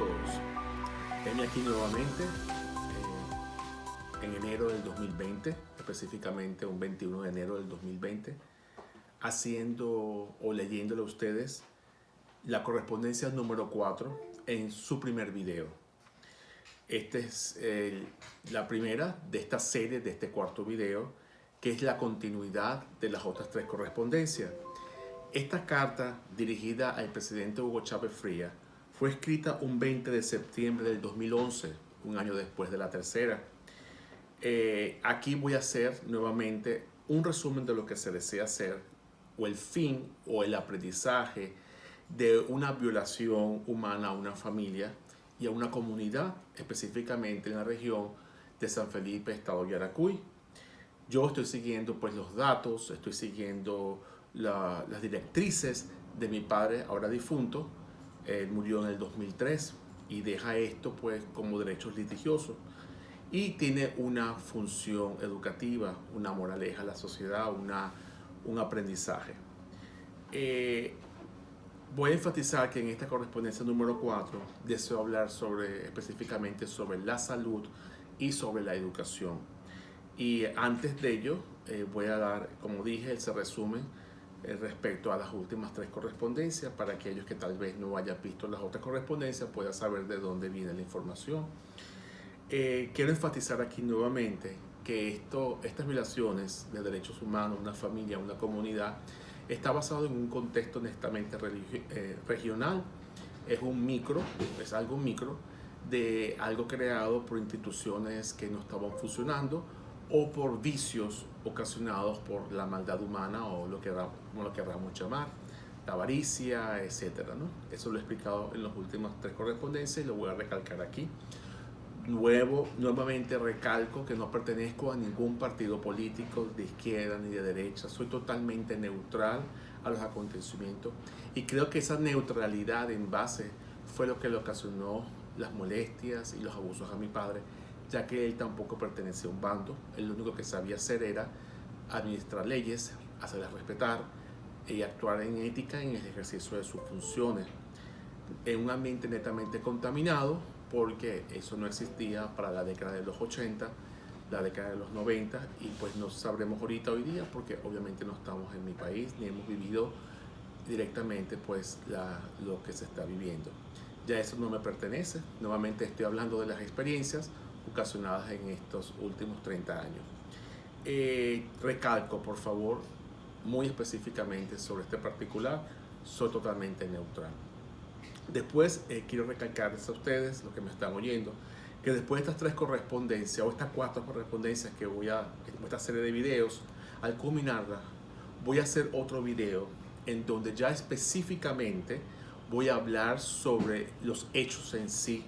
todos. Heme aquí nuevamente en enero del 2020, específicamente un 21 de enero del 2020, haciendo o leyéndole a ustedes la correspondencia número 4 en su primer video. Esta es la primera de esta serie, de este cuarto video, que es la continuidad de las otras tres correspondencias. Esta carta, dirigida al presidente Hugo Chávez Frías, fue escrita un 20 de septiembre del 2011, un año después de la tercera. Aquí voy a hacer nuevamente un resumen de lo que se desea hacer, o el fin o el aprendizaje de una violación humana a una familia y a una comunidad, específicamente en la región de San Felipe, estado Yaracuy. Yo estoy siguiendo pues los datos, estoy siguiendo las directrices de mi padre, ahora difunto. Él murió en el 2003 y deja esto pues como derechos litigiosos y tiene una función educativa, una moraleja a la sociedad, un aprendizaje. Voy a enfatizar que en esta correspondencia número 4 deseo hablar específicamente sobre la salud y sobre la educación. Y antes de ello voy a dar, como dije, ese resumen respecto a las últimas tres correspondencias para aquellos que tal vez no hayan visto las otras correspondencias puedan saber de dónde viene la información. Quiero enfatizar aquí nuevamente que estas violaciones de derechos humanos, una familia, una comunidad, está basado en un contexto honestamente regional. Es algo micro de algo creado por instituciones que no estaban funcionando o por vicios ocasionados por la maldad humana o como lo queramos llamar, la avaricia, etcétera, ¿no? Eso lo he explicado en las últimas tres correspondencias y lo voy a recalcar aquí. Nuevamente recalco que no pertenezco a ningún partido político de izquierda ni de derecha, soy totalmente neutral a los acontecimientos y creo que esa neutralidad en base fue lo que le ocasionó las molestias y los abusos a mi padre, ya que él tampoco pertenecía a un bando. Él lo único que sabía hacer era administrar leyes, hacerlas respetar y actuar en ética en el ejercicio de sus funciones en un ambiente netamente contaminado, porque eso no existía para la década de los 80, la década de los 90, y pues no sabremos ahorita hoy día porque obviamente no estamos en mi país ni hemos vivido directamente pues lo que se está viviendo. Ya eso no me pertenece. Nuevamente estoy hablando de las experiencias ocasionadas en estos últimos 30 años. Recalco, por favor, muy específicamente sobre este particular, soy totalmente neutral. Después quiero recalcarles a ustedes, los que me están oyendo, que después de estas tres correspondencias o estas cuatro correspondencias que en esta serie de videos, al culminarla, voy a hacer otro video en donde ya específicamente voy a hablar sobre los hechos en sí,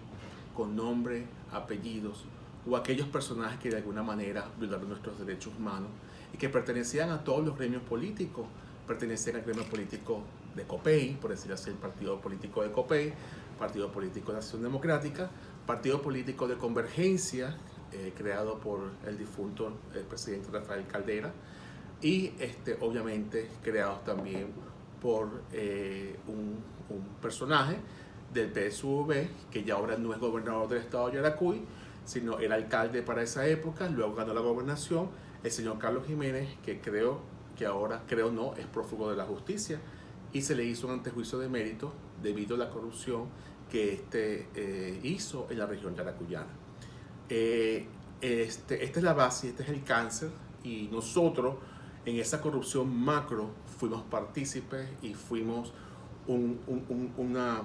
con nombre, apellidos, o aquellos personajes que de alguna manera violaron nuestros derechos humanos y que pertenecían a todos los gremios políticos. Pertenecían al gremio político de COPEI, por decir así, el partido político de COPEI, partido político de Acción Democrática, partido político de Convergencia, creado por el difunto presidente Rafael Caldera, y obviamente creados también por un personaje del PSUV, que ya ahora no es gobernador del estado de Yaracuy, sino era alcalde para esa época, luego ganó la gobernación, el señor Carlos Jiménez, que ahora no, es prófugo de la justicia, y se le hizo un antejuicio de mérito debido a la corrupción que hizo en la región yaracuyana. Esta es la base, este es el cáncer, y nosotros en esa corrupción macro fuimos partícipes y fuimos una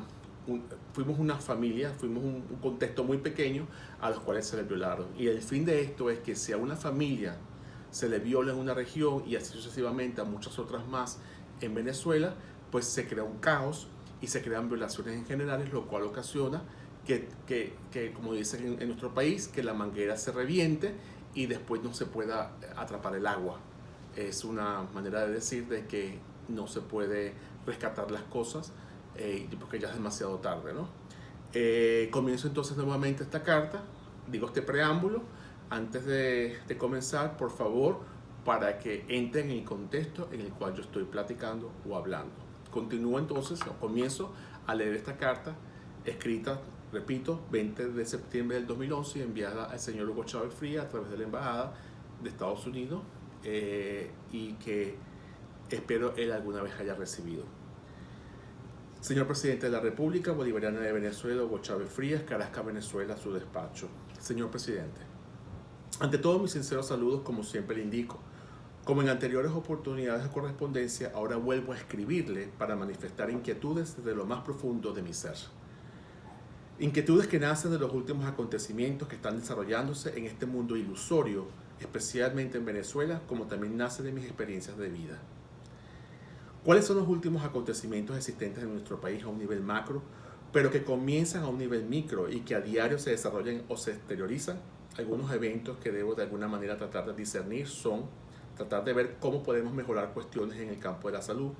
familia, fuimos un contexto muy pequeño a los cuales se les violaron. Y el fin de esto es que si a una familia se le viola en una región y así sucesivamente a muchas otras más en Venezuela, pues se crea un caos y se crean violaciones en generales, lo cual ocasiona que como dicen en nuestro país, que la manguera se reviente y después no se pueda atrapar el agua. Es una manera de decir de que no se puede rescatar las cosas porque ya es demasiado tarde, ¿no? Comienzo entonces nuevamente esta carta, digo este preámbulo, antes de comenzar, por favor, para que entren en el contexto en el cual yo estoy platicando o hablando. Continúo entonces, o comienzo a leer esta carta escrita repito, 20 de septiembre del 2011, enviada al señor Hugo Chávez Frías a través de la Embajada de Estados Unidos y que espero él alguna vez haya recibido. Señor Presidente de la República Bolivariana de Venezuela, Hugo Chávez Frías, Caracas, Venezuela, su despacho. Señor Presidente, ante todo mis sinceros saludos, como siempre le indico. Como en anteriores oportunidades de correspondencia, ahora vuelvo a escribirle para manifestar inquietudes desde lo más profundo de mi ser. Inquietudes que nacen de los últimos acontecimientos que están desarrollándose en este mundo ilusorio, especialmente en Venezuela, como también nace de mis experiencias de vida. ¿Cuáles son los últimos acontecimientos existentes en nuestro país a un nivel macro, pero que comienzan a un nivel micro y que a diario se desarrollan o se exteriorizan? Algunos eventos que debo de alguna manera tratar de discernir son tratar de ver cómo podemos mejorar cuestiones en el campo de la salud,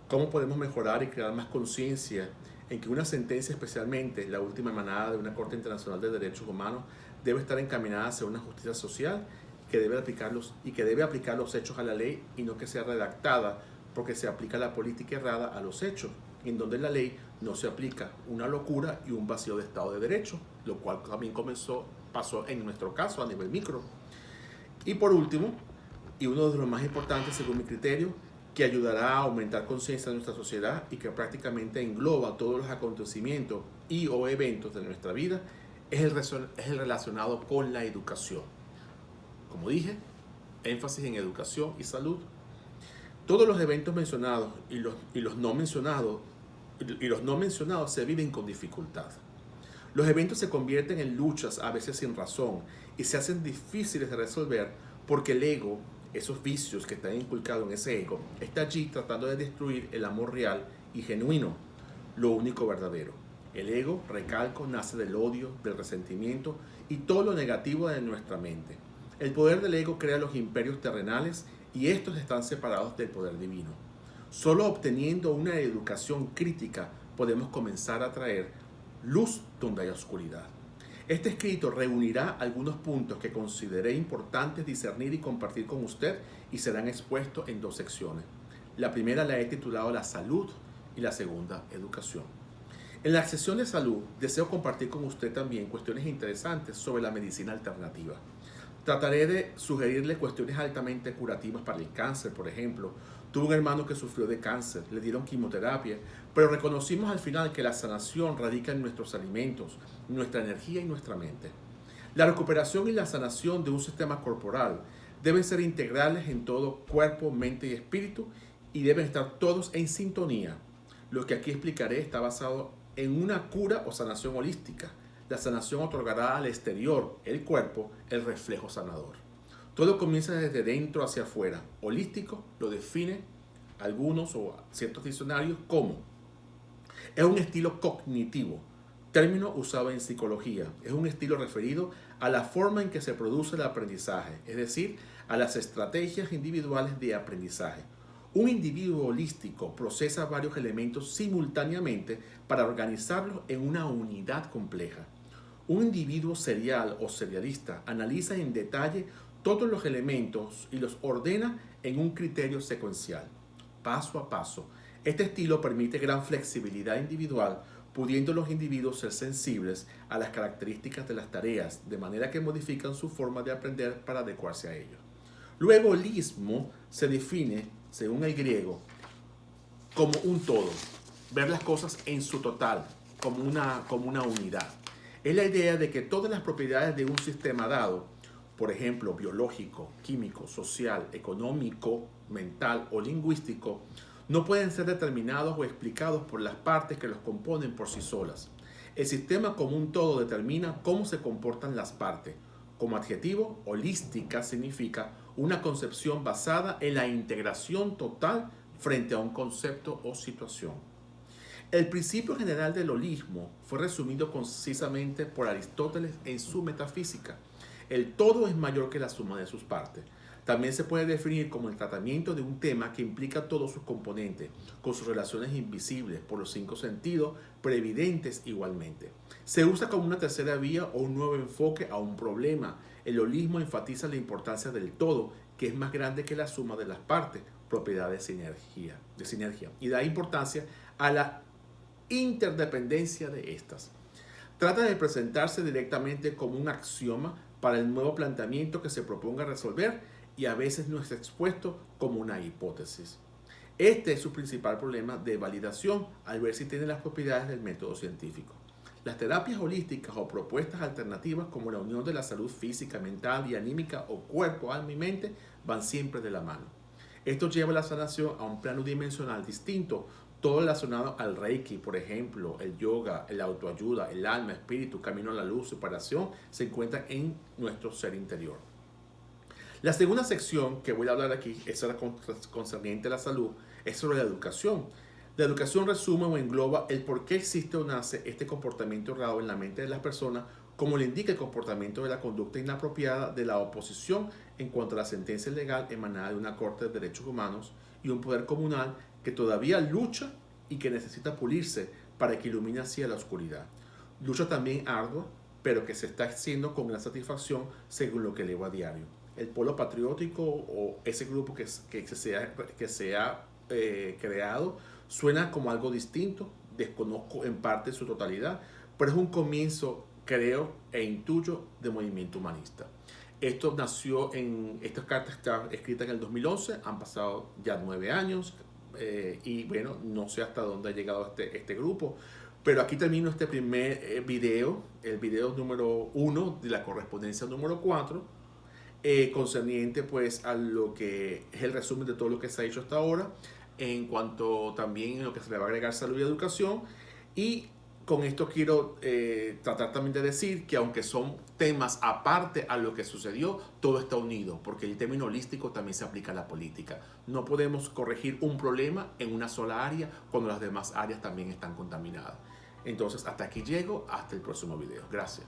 cómo podemos mejorar y crear más conciencia en que una sentencia, especialmente la última emanada de una Corte Internacional de Derechos Humanos, debe estar encaminada hacia una justicia social que debe aplicar los hechos a la ley y no que sea redactada porque se aplica la política errada a los hechos, en donde la ley no se aplica una locura y un vacío de Estado de Derecho, lo cual también pasó en nuestro caso a nivel micro. Y por último, y uno de los más importantes según mi criterio, que ayudará a aumentar conciencia de nuestra sociedad y que prácticamente engloba todos los acontecimientos y o eventos de nuestra vida, es el relacionado con la educación. Como dije, énfasis en educación y salud. Todos los eventos mencionados y los no mencionados se viven con dificultad. Los eventos se convierten en luchas a veces sin razón y se hacen difíciles de resolver porque el ego, esos vicios que están inculcados en ese ego, está allí tratando de destruir el amor real y genuino, lo único verdadero. El ego, recalco, nace del odio, del resentimiento y todo lo negativo de nuestra mente. El poder del ego crea los imperios terrenales y estos están separados del poder divino. Solo obteniendo una educación crítica podemos comenzar a traer luz donde hay oscuridad. Este escrito reunirá algunos puntos que consideré importantes discernir y compartir con usted y serán expuestos en dos secciones. La primera la he titulado La salud y la segunda Educación. En la sección de salud deseo compartir con usted también cuestiones interesantes sobre la medicina alternativa. Trataré de sugerirle cuestiones altamente curativas para el cáncer, por ejemplo. Tuve un hermano que sufrió de cáncer, le dieron quimioterapia, pero reconocimos al final que la sanación radica en nuestros alimentos, nuestra energía y nuestra mente. La recuperación y la sanación de un sistema corporal deben ser integrales en todo cuerpo, mente y espíritu y deben estar todos en sintonía. Lo que aquí explicaré está basado en una cura o sanación holística. La sanación otorgará al exterior, el cuerpo, el reflejo sanador. Todo comienza desde dentro hacia afuera. Holístico lo define algunos o ciertos diccionarios como es un estilo cognitivo, término usado en psicología. Es un estilo referido a la forma en que se produce el aprendizaje, es decir, a las estrategias individuales de aprendizaje. Un individuo holístico procesa varios elementos simultáneamente para organizarlos en una unidad compleja. Un individuo serial o serialista analiza en detalle todos los elementos y los ordena en un criterio secuencial, paso a paso. Este estilo permite gran flexibilidad individual, pudiendo los individuos ser sensibles a las características de las tareas, de manera que modifican su forma de aprender para adecuarse a ello. Luego, holismo se define, según el griego, como un todo, ver las cosas en su total, como una unidad. Es la idea de que todas las propiedades de un sistema dado, por ejemplo, biológico, químico, social, económico, mental o lingüístico, no pueden ser determinados o explicados por las partes que los componen por sí solas. El sistema como un todo determina cómo se comportan las partes. Como adjetivo, holística significa una concepción basada en la integración total frente a un concepto o situación. El principio general del holismo fue resumido concisamente por Aristóteles en su Metafísica. El todo es mayor que la suma de sus partes. También se puede definir como el tratamiento de un tema que implica todos sus componentes, con sus relaciones invisibles por los 5 sentidos, pero evidentes igualmente. Se usa como una tercera vía o un nuevo enfoque a un problema. El holismo enfatiza la importancia del todo, que es más grande que la suma de las partes, propiedad de sinergia, y da importancia a la interdependencia de estas. Trata de presentarse directamente como un axioma para el nuevo planteamiento que se proponga resolver y a veces no es expuesto como una hipótesis. Este es su principal problema de validación al ver si tiene las propiedades del método científico. Las terapias holísticas o propuestas alternativas como la unión de la salud física, mental y anímica o cuerpo, alma y mente van siempre de la mano. Esto lleva la sanación a un plano dimensional distinto, todo relacionado al Reiki, por ejemplo, el yoga, la autoayuda, el alma, espíritu, camino a la luz, separación, se encuentra en nuestro ser interior. La segunda sección que voy a hablar aquí es la concerniente a la salud, es sobre la educación. La educación resume o engloba el por qué existe o nace este comportamiento errado en la mente de las personas, como le indica el comportamiento de la conducta inapropiada de la oposición en cuanto a la sentencia legal emanada de una Corte de Derechos Humanos y un poder comunal que todavía lucha y que necesita pulirse para que ilumine así a la oscuridad. Lucha también ardua, pero que se está haciendo con gran satisfacción según lo que leo a diario. El polo patriótico o ese grupo que se ha creado suena como algo distinto, desconozco en parte su totalidad, pero es un comienzo, creo e intuyo, de movimiento humanista. Esto nació estas cartas están escritas en el 2011, han pasado ya 9 años y bueno, no sé hasta dónde ha llegado este grupo, pero aquí termino este primer video, el video número 1 de la correspondencia número 4, concerniente pues a lo que es el resumen de todo lo que se ha hecho hasta ahora, en cuanto también en lo que se le va a agregar salud y educación. Y con esto quiero tratar también de decir que aunque son temas aparte a lo que sucedió, todo está unido, porque el término holístico también se aplica a la política. No podemos corregir un problema en una sola área cuando las demás áreas también están contaminadas. Entonces, hasta aquí llego, hasta el próximo video. Gracias.